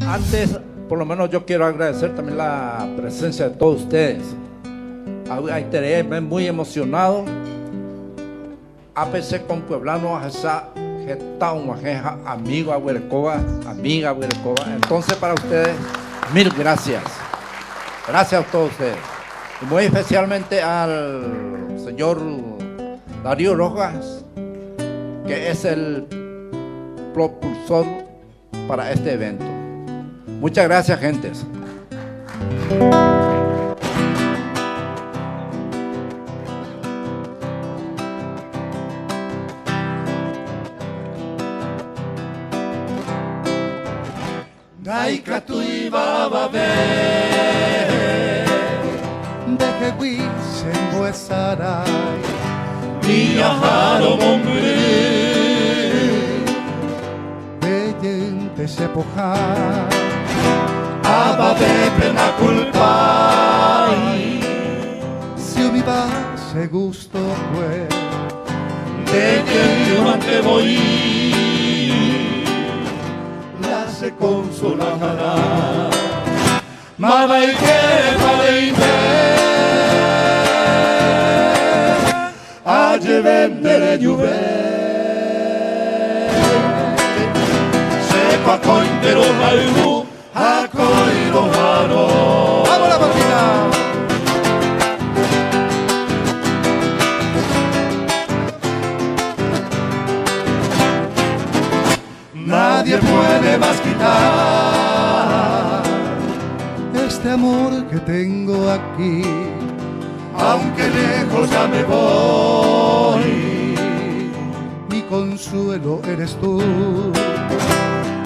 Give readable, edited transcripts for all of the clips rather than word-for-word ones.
Antes, por lo menos yo quiero agradecer también la presencia de todos ustedes. Estaré muy emocionado. APC con Pueblano, amigo Agüerecoba, amiga Agüerecoba. Entonces, para ustedes, mil gracias. Gracias a todos ustedes. Y muy especialmente al señor Darío Rojas, que es el propulsor para este evento. Muchas gracias, gentes. Daika tui baba be Deje wisen buesarai Mia haro mombri Beyente se poja Aba bebe na culpai Si mi va se gusto pues De que yo ante voy se consolará Mama y que pareime Aye vendere juve Sepa cointero algo A coiro haro ¡Vamos la máquina! Nadie puede más quitar este amor que tengo aquí, aunque lejos ya me voy. Mi consuelo eres tú,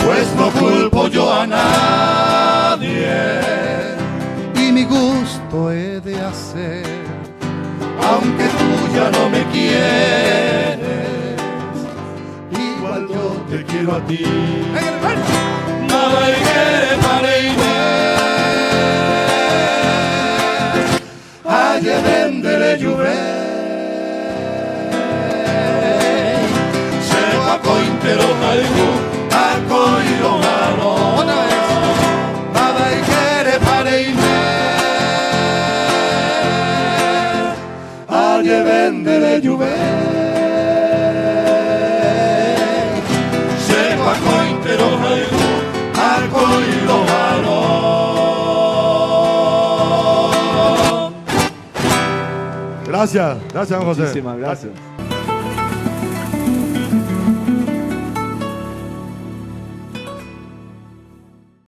pues no culpo yo a nadie y mi gusto he de hacer, aunque tú ya no me quieres. Yo te quiero a ti. Nada hay que pareime. Aye vendere juve. Sepa cointero algo, a coiro mano. Nada hay que pareime. Aye vendere juve. Gracias, gracias, José. Muchísimas gracias.